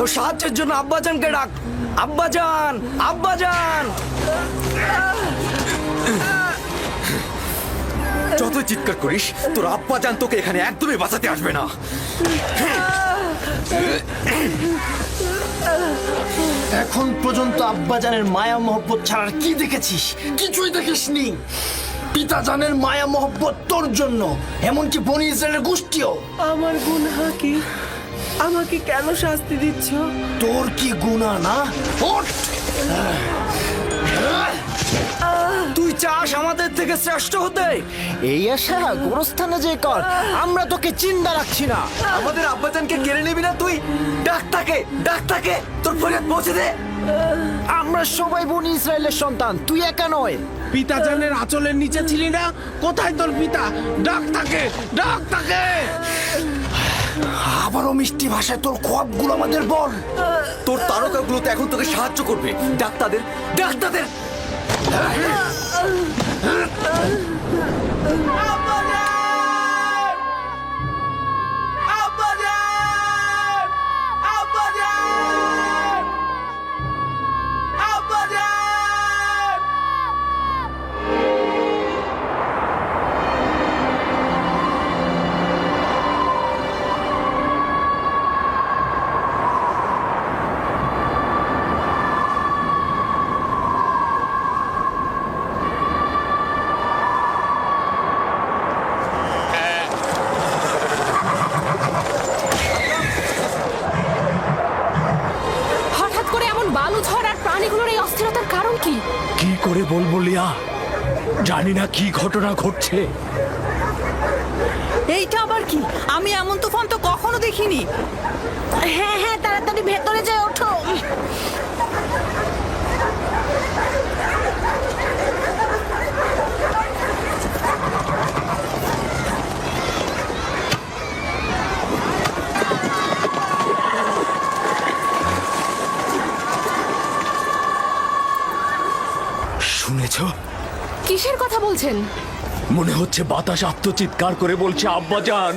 তোর সাহায্যের জন্য আব্বাজানকে ডাক। আব্বাজান, আব্বাজান। যত চিৎকার করিস তোর আব্বাজান তোকে এখানে একদমই বাঁচাতে আসবে না। এখন পর্যন্ত আব্বাজানের মায়া মহব্বত ছাড়ার কি দেখেছিস? কিছুই দেখিসনি। পিতাজানের মায়া মহব্বত তোর জন্য, এমনকি বনি ইসরায়েলের গোষ্ঠীও। আমার গুনাহ কি? আমাকে কেন শাস্তি দিচ্ছ? তোর কি গুনাহ না? ওঠ! তুই চাস আমাদের থেকে শ্রেষ্ঠ হতে? এই আশা গোরস্থানে যে কর, আমরা তোকে চিন্তা রাখছি না। আমাদের আব্বাজানকে কেড়ে নিবি না তুই? ডাক্তারকে তোর ফরিয়াদ পৌঁছে দে। আমরা সবাই বনি ইসরায়েলের সন্তান, তুই একা নয়। পিতাজানের আঁচলের নিচে ছিলি না? কোথায় তোর পিতা? ডাক তাকে, ডাক তাকে। আবারও মিষ্টি ভাষায় তোর খোয়াবগুলো আমাদের বল। তোর তারকাগুলো তো এখন তোকে সাহায্য করবে। ডাক্তারদের। হঠাৎ করে এমন বালু ঝড় আর প্রাণীগুলোর এই অস্থিরতার কারণ কি? কি করে বলবো লিয়া, জানি না কি ঘটনা ঘটছে। এইটা আবার কি? আমি এমন তুফান তো কখনো দেখিনি। হ্যাঁ হ্যাঁ, তাড়াতাড়ি ভেতরে যাই, ওঠো। শুনেছো? কিসের কথা বলছেন? মনে হচ্ছে বাতাস আত্মচিৎকার করে বলছে আব্বাজান।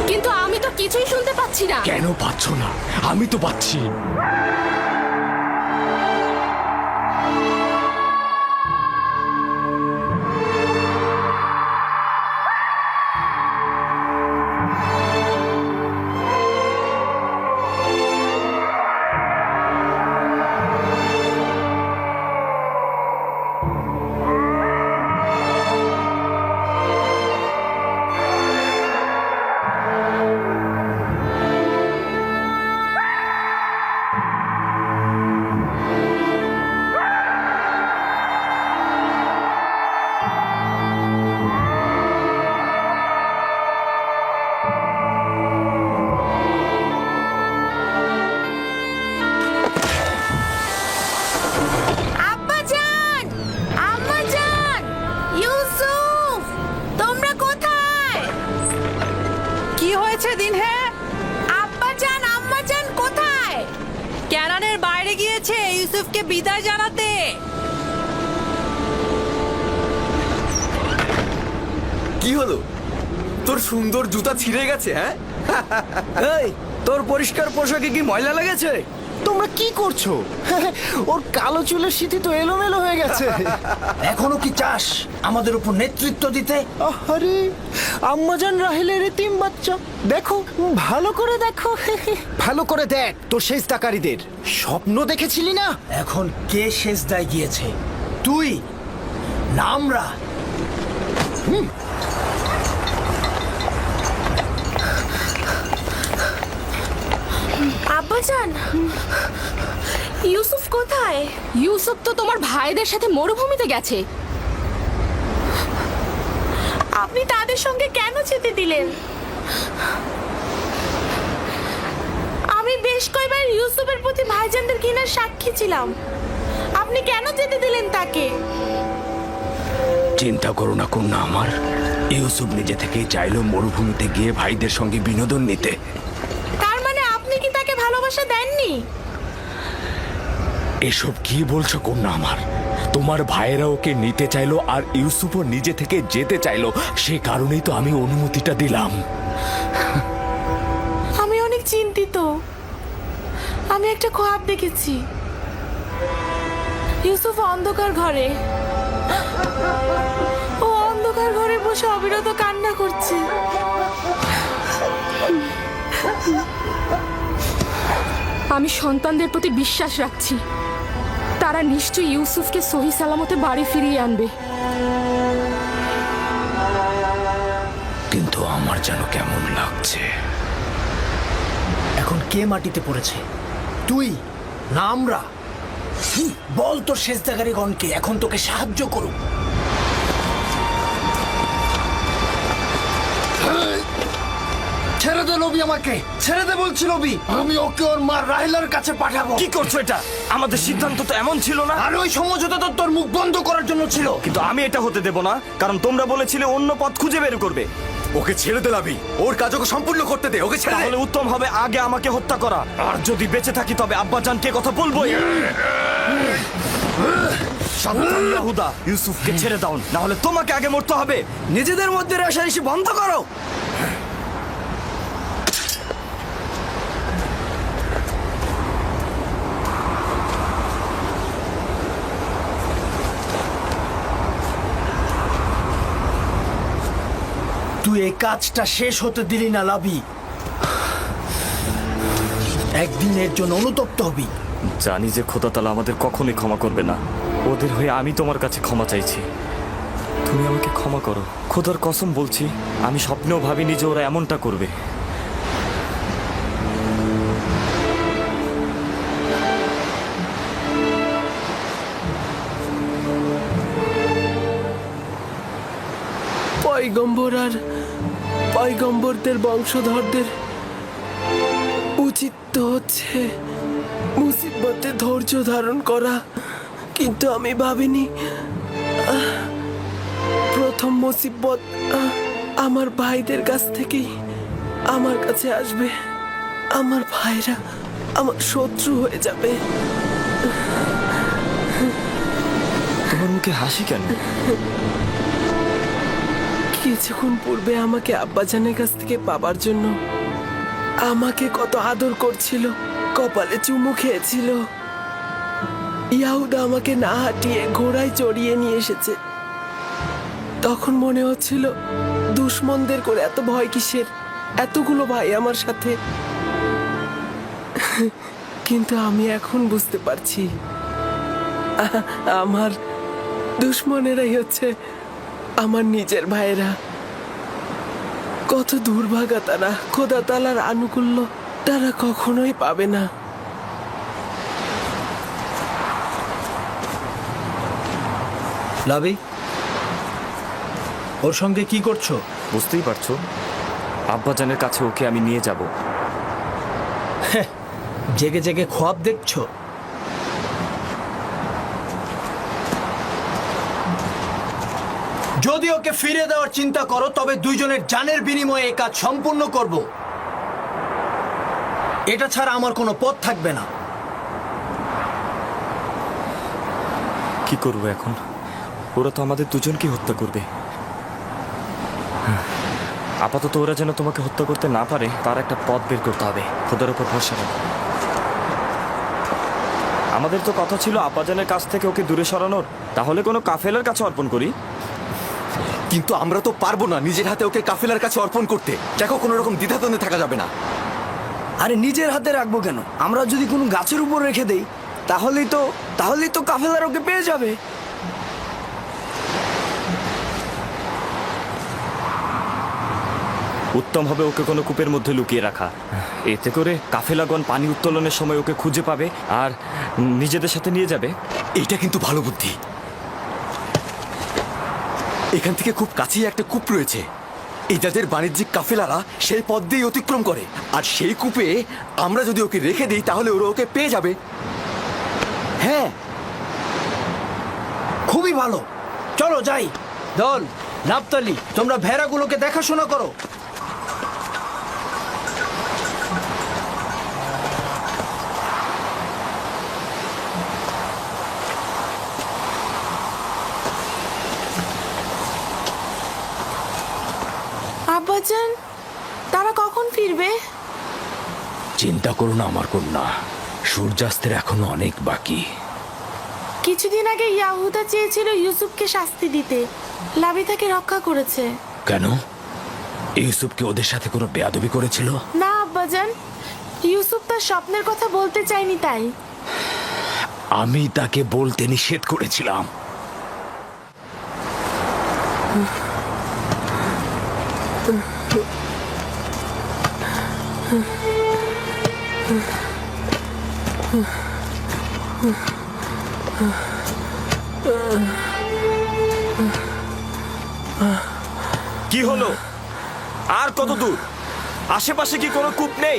কিন্তু আমি তো কিছুই শুনতে পাচ্ছি না। কেন পাচ্ছ না? আমি তো পাচ্ছি। আব্বাজান, আম্মাজান, ইউসুফ, তোমরা কোথায়? কি হয়েছে দিন? হ্যাঁ, আব্বাজান, আম্মাজান কোথায়? ক্যানানের বাইরে গিয়েছে ইউসুফকে বিদায় জানাতে। কি হলো? তোর সুন্দর জুতা ছিঁড়ে গেছে? হ্যাঁ, এই, তোর পরিষ্কার পোশাকে কি ময়লা লেগেছে? তোমরা কি করছো? ওর কালো চুলের সিঁথি তো এলোমেলো হয়ে গেছে। এখনো কি চাস আমাদের উপর নেতৃত্ব দিতে? আরে আম্মাজান রাহেলের এতিম বাচ্চা, দেখো ভালো করে দেখো। ভালো করে দেখ তোর সেজদাকারীদের। স্বপ্ন দেখেছিলি না? এখন কে সেজদায় গিয়েছে? তুই না আমরা? আব্বাজান, ইউসুফ কোথায়? ইউসুফ তো তোমার ভাইদের সাথে মরুভূমিতে গেছে। আপনি তাদের সঙ্গে কেন যেতে দিলেন? আমি বেশ কয়েকবার ইউসুফের প্রতি ভাইজানদের ঘৃণার সাক্ষী ছিলাম। আপনি কেন যেতে দিলেন তাকে? চিন্তা করো না কন্যা আমার, ইউসুফ নিজে থেকেই চাইলো মরুভূমিতে গিয়ে ভাইদের সঙ্গে বিনোদন নিতে। তার মানে আপনি কি তাকে ভালোবাসা দেননি? এসব কি বলছো কন্যা আমার? তোমার ভাইয়েরা ওকে নিতে চাইলো আর ইউসুফও নিজে থেকে যেতে চাইলো, সে কারণেই তো আমি অনুমতিটা দিলাম। আমি অনেক চিন্তিত। আমি একটা খোয়াব দেখেছি। ইউসুফ অন্ধকার ঘরে, ও অন্ধকার ঘরে বসে অবিরত কান্না করছে। আমি সন্তানদের প্রতি বিশ্বাস রাখছি, তারা নিশ্চয়ই ইউসুফকে সহি সালামতে বাড়ি ফিরিয়ে আনবে। কিন্তু আমার যেন কেমন লাগছে। এখন কে মাটিতে পড়েছে, তুই না আমরা? বল তোর সেজদাকারীগণকে এখন তোকে সাহায্য করুক। ছেড়ে দে নবী, আমাকে ছেড়ে দে বলছি নবী। আমি ওকে ওর মা রাহেলার কাছে পাঠাবো। কি করছো এটা? আমাদের সিদ্ধান্ত তো এমন ছিল না। আর ওই সমঝোতা তো তোর মুখ বন্ধ করার জন্য ছিল। কিন্তু আমি এটা হতে দেব না, কারণ তোমরা বলেছিলে অন্য পথ খুঁজে বের করবে। ওকে ছেড়ে দে লাবি, ওর কাজ ওকে সম্পূর্ণ করতে দে, ওকে ছেড়ে দে। তাহলে উত্তম হবে আগে আমাকে হত্যা করা, আর যদি বেঁচে থাকি তবে আব্বাজানকে কথা বলবোই। সাবধান ইয়াহুদা, ইউসুফকে ছেড়ে দাও, না হলে তোমাকে আগে মরতে হবে। নিজেদের মধ্যে রেষারেষি বন্ধ করো। তুই এই কাজটা শেষ হতে দিলি না লাবি। একদিন এর জন্য অনুতপ্ত হবি। জানি যে খোদা তাআলা আমাদের কখনোই ক্ষমা করবে না। ওদের হয়ে আমি তোমার কাছে ক্ষমা চাইছি, তুমি আমাকে ক্ষমা করো। খোদার কসম বলছি, আমি স্বপ্নেও ভাবিনি যে ওরা এমনটা করবে। পয়গম্বর আর পয়গম্বরদের বংশধরদের উচিত তো হচ্ছে মুসিবতে ধৈর্য ধারণ করা, কিন্তু আমি ভাবিনি প্রথম মুসিবত আমার ভাইদের কাছ থেকেই আমার কাছে আসবে। আমার ভাইরা আমার শত্রু হয়ে যাবে। তোমার মুখে হাসি কেন? কিছুক্ষণ পূর্বে আমাকে আব্বাজানের কাছ থেকে পাবার জন্য আমাকে কত আদর করছিল, কপালে চুমু খেয়েছিল। ইয়াহুদা আমাকে না হাঁটিয়ে ঘোড়ায় চড়িয়ে নিয়ে এসেছে। তখন মনে হচ্ছিল দুশ্মনদের করে এত ভয় কিসের, এতগুলো ভাই আমার সাথে। কিন্তু আমি এখন বুঝতে পারছি আমার দুশ্মনেরাই হচ্ছে আমার নিজের ভাইয়েরা। কত দুর্ভাগা তারা, খোদা তাআলার আনুকূল্য তারা কখনোই পাবে না। লাবি, ওর সঙ্গে কি করছো? বুঝতেই পারছো, আব্বাজানের কাছে ওকে আমি নিয়ে যাব। জেগে জেগে খোয়াব দেখছো? যদি ওকে ফিরে দেওয়ার চিন্তা করো তবে দুইজনের জানের বিনিময়ে এই কাজ সম্পূর্ণ করব। এটা ছাড়া আমার কোনো পথ থাকবে না। কি করবো এখন? ওরা তো আমাদের দুজনকে হত্যা করবে। আপাতত ওরা যেন তোমাকে হত্যা করতে না পারে তার একটা পথ বের করতে হবে। খোদার উপর ভরসা রাখো। আমাদের তো কথা ছিল আব্বাজানের কাছ থেকে ওকে দূরে সরানোর, তাহলে কোনো কাফেলার কাছে অর্পণ করি। কিন্তু আমরা তো পারবো না নিজের হাতে ওকে কাফেলার কাছে অর্পণ করতে। দেখো, কোনো রকম দ্বিধাদ্বন্দ্বে থাকা যাবে না। আরে নিজের হাতে রাখবো কেন? আমরা যদি কোনো গাছের উপর রেখে দেই তাহলেই তো কাফেলার ওকে পেয়ে যাবে। উত্তম হবে ওকে কোনো কূপের মধ্যে লুকিয়ে রাখা। এতে করে কাফেলাগণ পানি উত্তোলনের সময় ওকে খুঁজে পাবে আর নিজেদের সাথে নিয়ে যাবে। এইটা কিন্তু ভালো বুদ্ধি। এখান থেকে খুব কাছেই একটা কূপ রয়েছে। এই যাদের বাণিজ্যিক কাফেলারা সেই পথ দিয়ে অতিক্রম করে, আর সেই কূপে আমরা যদি ওকে রেখে দিই তাহলে ওরা ওকে পেয়ে যাবে। হ্যাঁ, খুবই ভালো, চলো যাই। দল, নাফতালি, তোমরা ভেড়াগুলোকে দেখাশোনা করো। আব্বাজান তারা কখন ফিরবে? চিন্তা করো না আমার কন্যা, সূর্যাস্তের এখনো অনেক বাকি। কিছুদিন আগে ইয়াহুদা চেয়েছিল ইউসুফকে শাস্তি দিতে, লাবি তাকে রক্ষা করেছে। কেন? ইউসুফ কি ওদের সাথে কোনো বেয়াদবি করেছিল? না আব্বাজান, ইউসুফ তার স্বপ্নের কথা বলতে চায়নি তাই। আমি তাকে বলতে নিষেধ করেছিলাম। কি হলো? আর কত দূর? আশেপাশে কি কোনো কূপ নেই?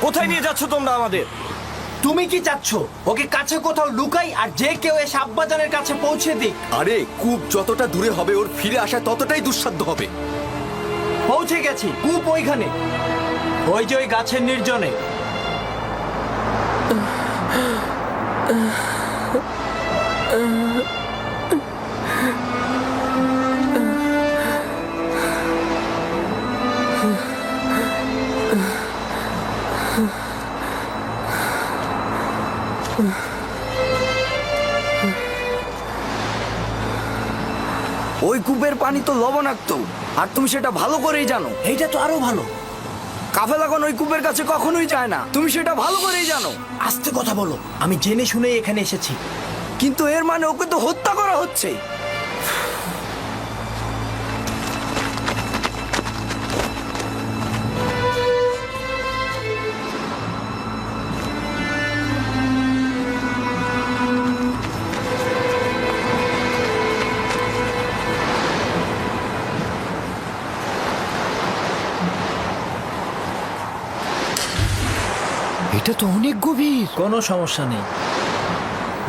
কোথায় নিয়ে যাচ্ছ তোমরা আমাদের? তুমি কি চাচ্ছ ওকে কাছে কোথাও লুকাই আর যে কেউ এসে আব্বাজানের কাছে পৌঁছে দিক? আরে কূপ যতটা দূরে হবে ওর ফিরে আসা ততটাই দুঃসাধ্য হবে। পৌঁছে গেছি, কূপ ওইখানে, ওই যে ওই গাছের নির্জনে। ওই কূপের পানি তো লবণাক্ত, আর তুমি সেটা ভালো করেই জানো। এইটা তো আরো ভালো। কাফেলাগণ ওই কূপের কাছে কখনোই যায় না, তুমি সেটা ভালো করেই জানো। আস্তে কথা বলো, আমি জেনে শুনে এখানে এসেছি। কিন্তু এর মানে ওকে তো হত্যা করা হচ্ছে। এটা তো অনেক গভীর। কোনো সমস্যা নেই।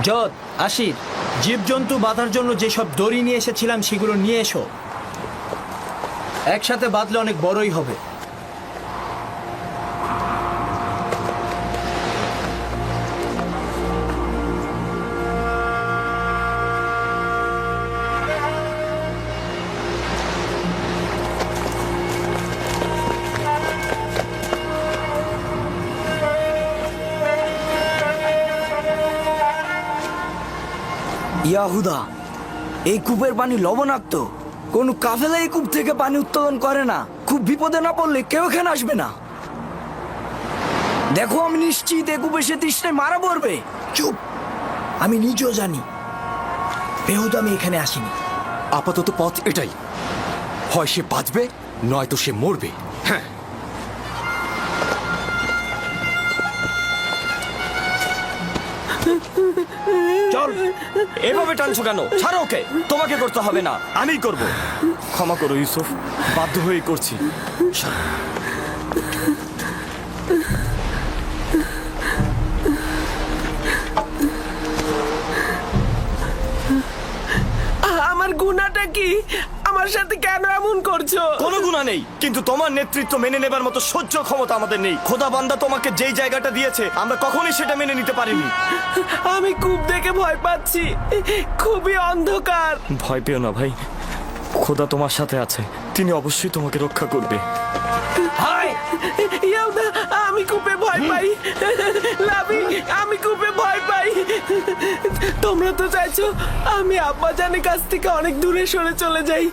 যত আশির জীবজন্তু বাঁধার জন্য যেসব দড়ি নিয়ে এসেছিলাম সেগুলো নিয়ে এসো, একসাথে বাঁধলে অনেক বড়ই হবে। ইয়াহুদা, এই কূপের পানি লবণাক্ত। কোন কাফেলা এই কূপ থেকে পানি উত্তোলন করে না। খুব বিপদে না পড়লে কেউ এখানে আসবে না। দেখো, আমি নিশ্চিত এই কূপে সে তৃষ্ণায় মারা পড়বে। চুপ, আমি নিজেও জানি বেহুদা আমি এখানে আসিনি। আপাতত পথ এটাই, হয় সে বাঁচবে নয়তো সে মরবে। হ্যাঁ, চল। এভাবে টানছো কেন? ছাড়ো ওকে। তোমাকে করতে হবে না, আমিই করব। ক্ষমা করো ইউসুফ, বাধ্য হয়েই করছি। আমার গুনাহটা কি? আমার সাথে কেন এমন করছো? কোনো গুনাহ নেই, কিন্তু তোমার নেতৃত্ব মেনে নেবার মতো সহ্য ক্ষমতা আমাদের নেই। খোদা বান্দা তোমাকে যেই জায়গাটা দিয়েছে আমরা কখনোই সেটা মেনে নিতে পারিনি। আমি কূপ দেখে ভয় পাচ্ছি, খুবই অন্ধকার। ভয় পেও না ভাই, খোদা তোমার সাথে আছে, তিনি অবশ্যই তোমাকে রক্ষা করবে। হাই ইয়াহুদা, আমি কূপে ভয় পাই। লাবি, আমি কূপে ভয় পাই। তোমরা তো চাইছো আমি আব্বাজানের কাছ থেকে অনেক দূরে সরে চলে যাই।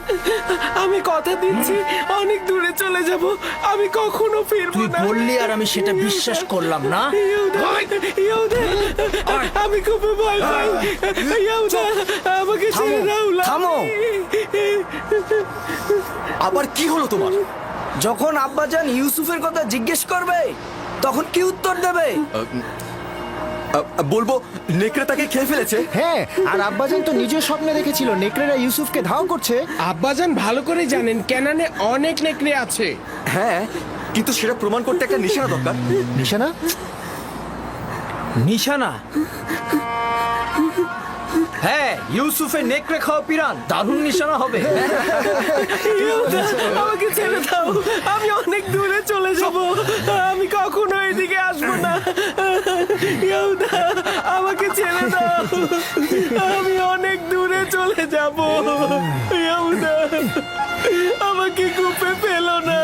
আমি কথা দিচ্ছি অনেক দূরে চলে যাব, আমি কখনো ফিরবো তুই না। বললি আর আমি সেটা বিশ্বাস করলাম না। ইয়াহুদা, ইয়াহুদা, আমি কূপে ভয় পাই। ইয়াহুদা, আমাকে ছেড়ে দাও। লাবি। থামো। আবার কি হলো তোমার? যখন আব্বাজান ইউসুফের কথা জিজ্ঞেস করবে তখন কি উত্তর দেবে? বলবো নেকড়ে তাকে খেয়ে ফেলেছে। হ্যাঁ, আর আব্বাজান তো নিজের স্বপ্নে দেখেছিল নেকড়েরা ইউসুফকে ধাও করছে। আব্বাজান ভালো করে জানেন কেনানে অনেক নেকড়ে আছে। হ্যাঁ, কিন্তু সেটা প্রমাণ করতে একটা নিশানা দরকার। নিশানা? নিশানা? হ্যাঁ, ইউসুফের নেকড়ে খাওয়া পিরান দারুণ নিশানা হবে। ইয়াহুদা, আমাকে ছেড়ে দাও, আমি অনেক দূরে চলে যাব, আমি কখনো এদিকে আসবো না। ইয়াহুদা, আমাকে ছেড়ে দাও, আমি অনেক দূরে চলে যাব। ইয়াহুদা, আমাকে কূপে ফেলো না।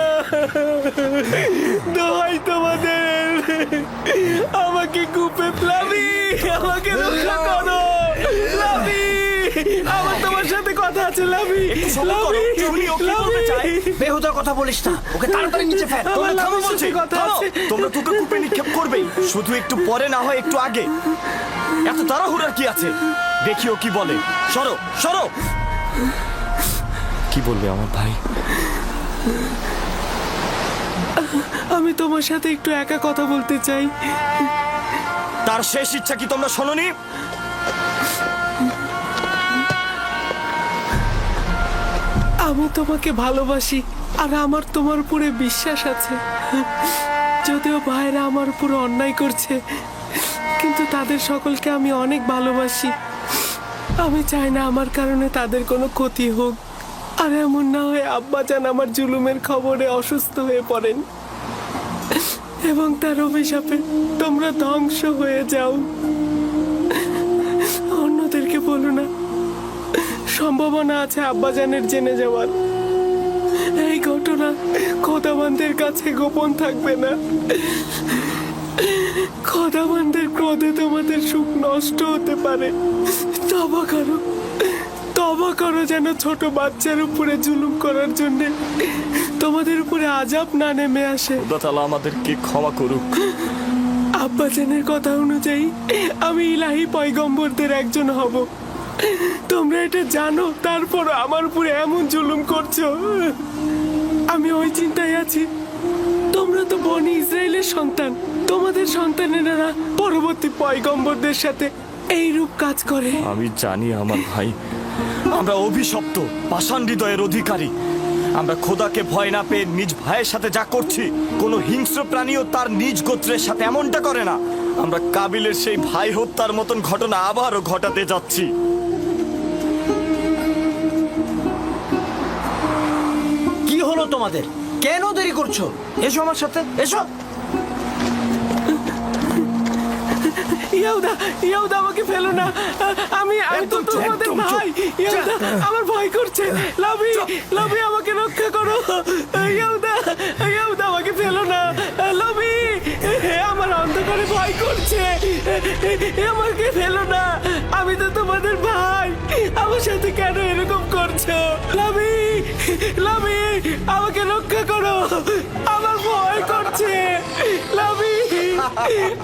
আমাকে কূপে লাভি, আমাকে রক্ষা করো লাভি, আমার তোমার সাথে কথা আছে লাভি। লাভি, লাভি। বেহুদা কথা বলিস না, ওকে তাড়াতাড়ি নিচে ফেল। আমার থামো লাভির বলছি, সাথে কথা থামো। আছে। তোমরা তোকে কূপে নিক্ষেপ করবেই, শুধু একটু পরে না হয় একটু আগে। এত তাড়াহুড়ার কি আছে? দেখিও কি বলে। সরো সরো। কি বলবে আমার ভাই? আমি তোমার সাথে একটু একা কথা বলতে চাই। তার শেষ ইচ্ছা কি তোমরা শোনোনি? আমি তোমাকে ভালোবাসি আর আমার তোমার উপরে বিশ্বাস আছে। যদিও ভাইরা আমার উপরে অন্যায় করছে, কিন্তু তাদের সকলকে আমি অনেক ভালোবাসি। আমি চাই না আমার কারণে তাদের কোনো ক্ষতি হোক, আর এমন না হয় আব্বাজান আমার জুলুমের খবরে অসুস্থ হয়ে পড়েন এবং তার অভিশাপে তোমরা ধ্বংস হয়ে যাও। অন্যদেরকে বলো না, সম্ভাবনা আছে আব্বাজানের জেনে যাওয়ার। এই ঘটনা খোদাবানদের কাছে গোপন থাকবে না। খোদাবানদের ক্রোধে তোমাদের সুখ নষ্ট হতে পারে। তবা করো, তবা করো, যেন ছোট বাচ্চার উপরে জুলুম করার জন্য তোমাদের উপরে আযাব না নেমে আসে। খোদা তাআলা আমাদেরকে ক্ষমা করুক। আব্বাজানের কথা অনুযায়ী আমি ইলাহি পয়গম্বরদের একজন হব। তোমরা এটা জানো, তারপর আমার উপরে এমন জুলুম করছো। আমি ওই চিন্তায় আছি, তোমরা তো বনি ইসরায়েলের সন্তান, তোমাদের সন্তানেরা পরবর্তী পয়গম্বরদের সাথে এইরূপ কাজ করে। আমি জানি আমার ভাই, আমরা অভিশপ্ত পাষাণ হৃদয়ের অধিকারী। আমরা খোদাকে ভয় না পেয়ে নিজ ভাইয়ের সাথে যা করছি, কোনো হিংস্র প্রাণীও তার নিজ গোত্রের সাথে এমনটা করে না। আমরা কাবিলের সেই ভাই হত্যার মতন ঘটনা আবারও ঘটাতে যাচ্ছি। কি হলো তোমাদের? কেন দেরি করছো? এসো আমার সাথে, এসো। ইয়াহুদা, ইয়াহুদা আমাকে ফেলো না। আমি তো তোমাদের ভাই। ইয়াহুদা, আমার ভয় করছে। লাভি, লাভি আমাকে রক্ষা করো। ইয়াহুদা, ইয়াহুদা আমাকে ফেলো না। লাভি, আমার অন্ধকারে ভয় করছে। আমাকে ফেলো না, আমি তো তোমাদের ভাই। আমার সাথে কেন এরকম করছো? লাভি, লাভি আমাকে রক্ষা করো, আমার ভয় করছে। লাভি,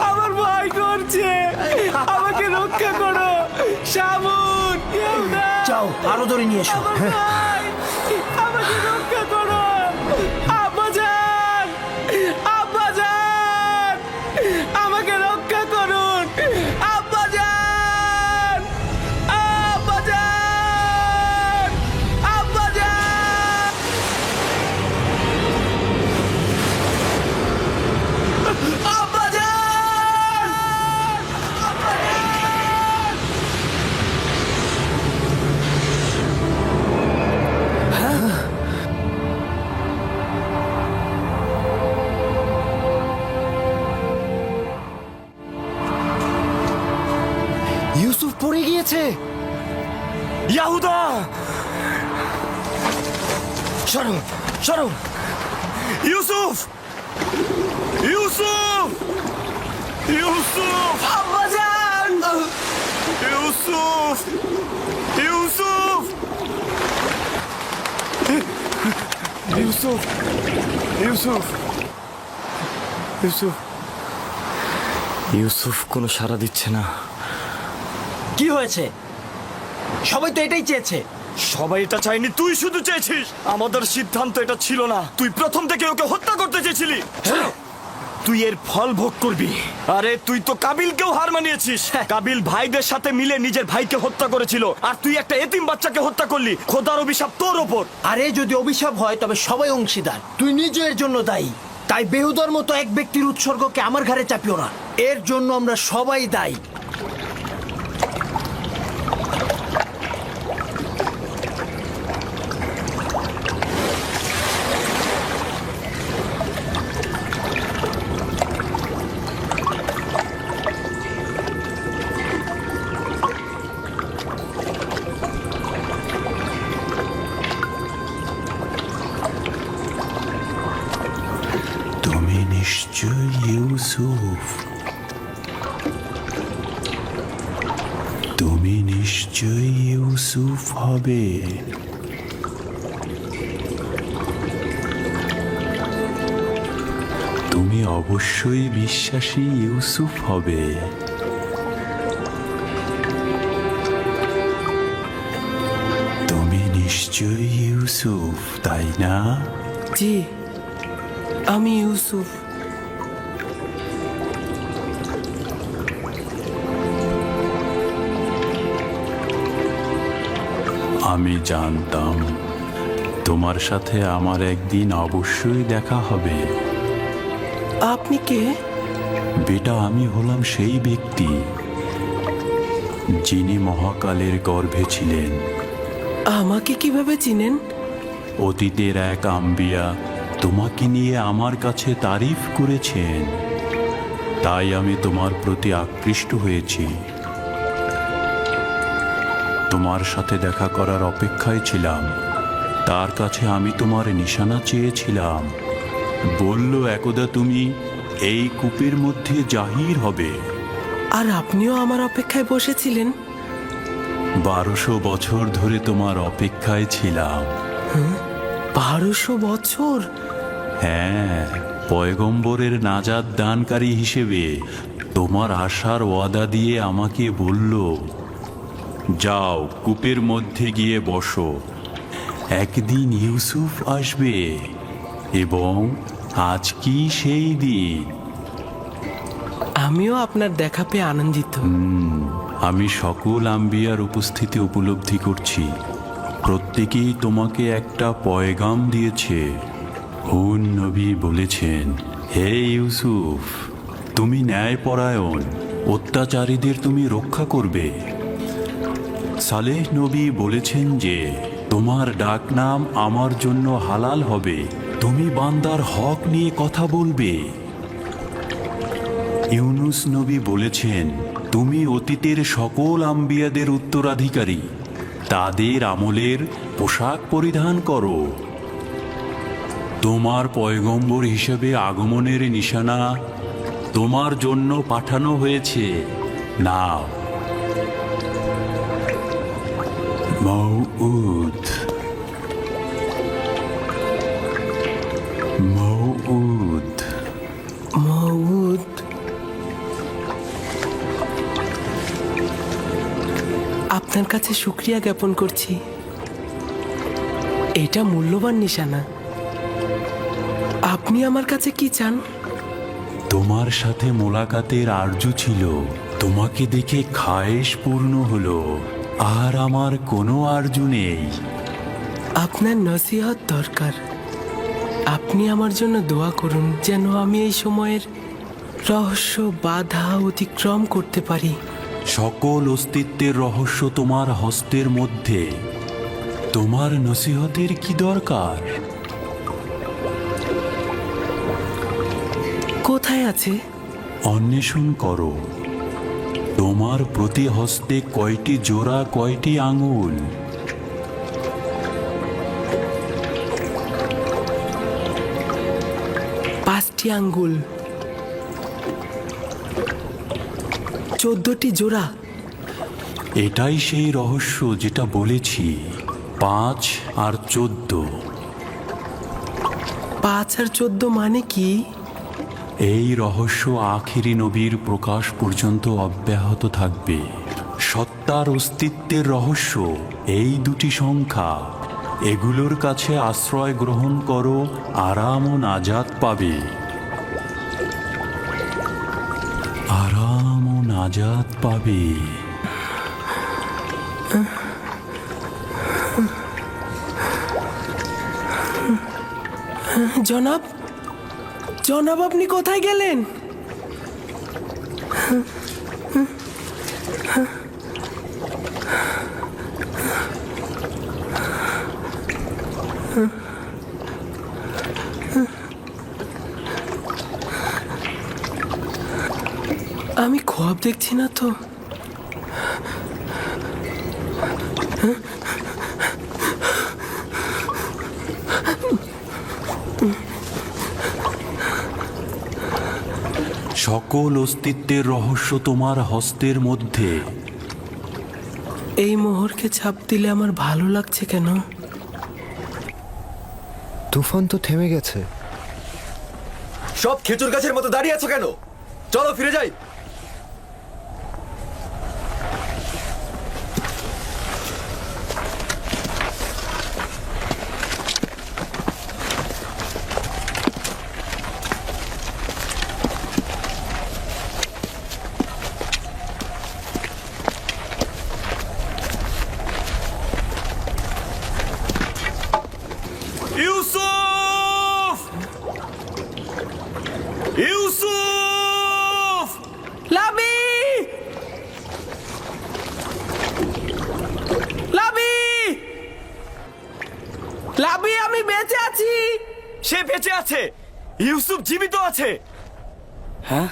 আমার ভয় করছে, আমাকে রক্ষা করো। শামুন, ইয়াহুদা, যাও, আরো ধরে নিয়ে এসো। আমার ভাই, আমাকে রক্ষা করো। আব্বাজান, আব্বাজান, আমাকে রক্ষা করুন। আব্বাজান, আব্বাজান, আব্বাজান। ইউসুফ পড়ে গিয়েছে। ইয়াহুদা, সরো সরো। ইউসুফ, ইউসুফ, ইউসুফ, আব্বাজান! ইউসুফ, ইউসুফ, ইউসুফ, ইউসুফ, ইউসুফ। ইউসুফ কোনো সাড়া দিচ্ছে না। কি হয়েছে? সবাই তো এটাই চেয়েছে। সবাই এটা চাইনি, তুই শুধু চেয়েছিস। আমাদের সিদ্ধান্ত এটা ছিল না। তুই প্রথম থেকে ওকে হত্যা করতে চেয়েছিলি। তুই এর ফল ভোগ করবি। আরে তুই তো কাবিলকেও হার মানিয়েছিস। কাবিল ভাইদের সাথে মিলে নিজের ভাইকে হত্যা করেছিল, আর তুই একটা এতিম বাচ্চাকে হত্যা করলি। খোদার অভিশাপ তোর ওপর। আরে যদি অভিশাপ হয় তবে সবাই অংশীদার। তুই নিজের জন্য দায়ী। তাই বেহুদার মতো এক ব্যক্তির উৎসর্গকে আমার ঘাড়ে চাপিও না। এর জন্য আমরা সবাই দায়ী। তুমি নিশ্চয় ইউসুফ। নিশ্চয়ই ইউসুফ হবে। তুমি অবশ্যই বিশ্বাসী ইউসুফ হবে। তুমি নিশ্চয়ই ইউসুফ, তাই না? জি, আমি ইউসুফ। আমি জানতাম তোমার সাথে আমার একদিন অবশ্যই দেখা হবে। আপনি কে? বেটা, আমি হলাম সেই ব্যক্তি যিনি মহাকালের গর্ভে ছিলেন। আমাকে কিভাবে চিনেন? অতীতের এক আম্বিয়া তোমাকে নিয়ে আমার কাছে তারিফ করেছেন, তাই আমি তোমার প্রতি আকৃষ্ট হয়েছি। তোমার সাথে দেখা করার অপেক্ষায় ছিলাম। তার কাছে আমি তোমার নিশানা চেয়েছিলাম। বলল একদা তুমি এই কূপের মধ্যে জাহির হবে। আর আপনিও আমার অপেক্ষায় বসেছিলেন? 1200 বছর ধরে তোমার অপেক্ষায় ছিলাম। 1200 বছর? হ্যাঁ, পয়গম্বরের নাজাত দানকারী হিসেবে তোমার আশার ওয়াদা দিয়ে আমাকে বলল, যাও কূপের মধ্যে গিয়ে বসো, একদিন ইউসুফ আসবে এবং আজ কি সেই দিন। আমিও আপনার দেখা পেয়ে আনন্দিত। আমি সকল আম্বিয়ার উপস্থিতি উপলব্ধি করছি। প্রত্যেকেই তোমাকে একটা পয়গাম দিয়েছে। হুন নবী বলেছেন, হে ইউসুফ, তুমি ন্যায়পরায়ণ, অত্যাচারীদের তুমি রক্ষা করবে। সালেহ নবী বলেছেন যে তোমার ডাকনাম আমার জন্য হালাল হবে, তুমি বান্দার হক নিয়ে কথা বলবে। ইউনুস নবী বলেছেন, তুমি অতীতের সকল আম্বিয়াদের উত্তরাধিকারী, তাদের আমলের পোশাক পরিধান করো। তোমার পয়গম্বর হিসেবে আগমনের নিশানা তোমার জন্য পাঠানো হয়েছে, নাও। মউউদ, মউউদ, মউদ। আপনার কাছে শুকরিয়া জ্ঞাপন করছি। এটা মূল্যবান নিশানা। আপনি আমার কাছে কি চান? তোমার সাথে মোলাকাতের আরজু ছিল, তোমাকে দেখে খায়েশ পূর্ণ হলো, আর আমার কোনো আরজু নেই। আপনার নসিহত দরকার। আপনি আমার জন্য দোয়া করুন যেন আমি এই সময়ের রহস্য বাধা অতিক্রম করতে পারি। সকল অস্তিত্বের রহস্য তোমার হস্তের মধ্যে। তোমার নসিহতের কি দরকার? কোথায় আছে? অন্বেষণ করো। তোমার প্রতি হস্তে কয়টি জোড়া, কয়টি আঙুল? পাঁচটি আঙ্গুল, 14টি জোড়া। এটাই সেই রহস্য যেটা বলেছি, 5 আর 14। 5 আর 14 মানে কি? এই রহস্য আখিরি নবীর প্রকাশ পর্যন্ত অব্যাহত থাকবে। সত্তার অস্তিত্বের রহস্য এই দুটি সংখ্যা। এগুলোর কাছে আশ্রয় গ্রহণ করো, আরাম ও নাজাত পাবে। আরাম ও নাজাত পাবে। জনাব, জনাব, আপনি কোথায় গেলেন? আমি খোয়াব দেখছি না তো? সকল অস্তিত্বের রহস্য তোমার হস্তের মধ্যে। এই মোহরকে চাপ দিলে আমার ভালো লাগছে কেন? তুফান তো থেমে গেছে। সব খেজুর গাছের মতো দাঁড়িয়ে আছো কেন? চলো ফিরে যাই। ইউসুফ! ইউসুফ! লাবি! লাবি! লাবি, আমি বেঁচে আছি। সে বেঁচে আছে। ইউসুফ জীবিত আছে। হ্যাঁ?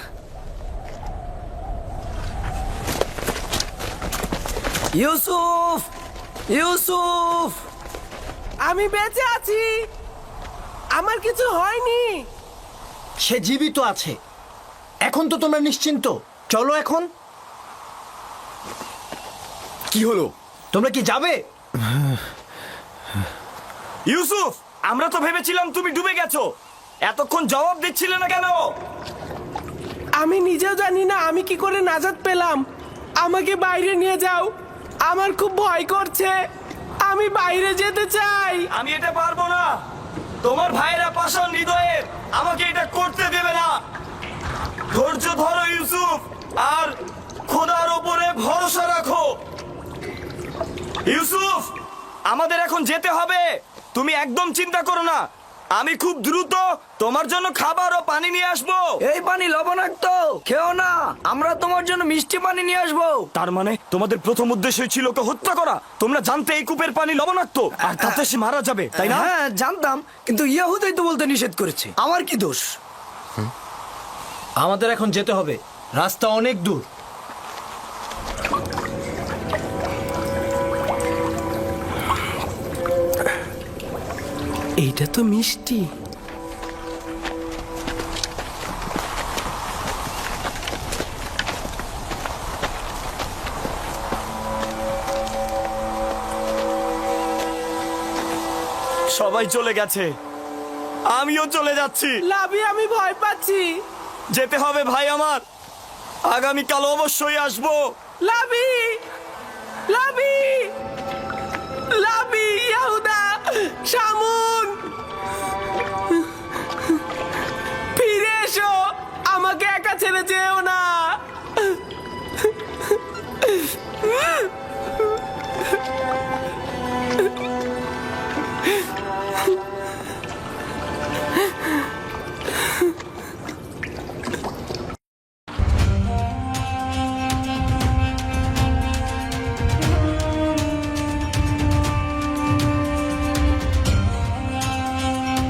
ইউসুফ! ইউসুফ! আমি বেঁচে আছি, আমার কিছু হয়নি। সে জীবিত আছে। এখন তো তোমরা নিশ্চিন্ত। চলো এখন। কি হলো? তোমরা কি যাবে? ইউসুফ, আমরা তো ভেবেছিলাম তুমি ডুবে গেছো। এতক্ষণ জবাব দিচ্ছিলে না কেন? আমি নিজেও জানি না আমি কি করে নাজাত পেলাম। আমাকে বাইরে নিয়ে যাও, আমার খুব ভয় করছে। আমি বাইরে যেতে চাই। আমি এটা পারবো না। তোমার ভাইয়েরা পাষাণ হৃদয়ের, আমাকে এটা করতে দেবে না। ধৈর্য ধরো ইউসুফ, আর খোদার ওপরে ভরসা রাখো। ইউসুফ, আমাদের এখন যেতে হবে। তুমি একদম চিন্তা করো না। আমি খুব দ্রুত তোমার জন্য খাবার ও পানি নিয়ে আসবো। এই পানি লবণাক্ত, খেও না। আমরা তোমার জন্য মিষ্টি পানি নিয়ে আসবো। তার মানে তোমাদের প্রথম উদ্দেশ্যই ছিল ওকে হত্যা করা। তোমরা জানতে এই কূপের পানি লবণাক্ত, আর তাতে সে মারা যাবে, তাই না? হ্যাঁ জানতাম, কিন্তু ইয়াহুদাই তো বলতে নিষেধ করেছে। আমার কি দোষ? আমাদের এখন যেতে হবে। রাস্তা অনেক দূর। এইটা তো মিষ্টি। সবাই চলে গেছে, আমিও চলে যাচ্ছি। লাবি, আমি ভয় পাচ্ছি। যেতে হবে ভাই আমার। আগামীকাল অবশ্যই আসবো। লাবি! লাবি! লাবি! ইয়াহুদা! শামু!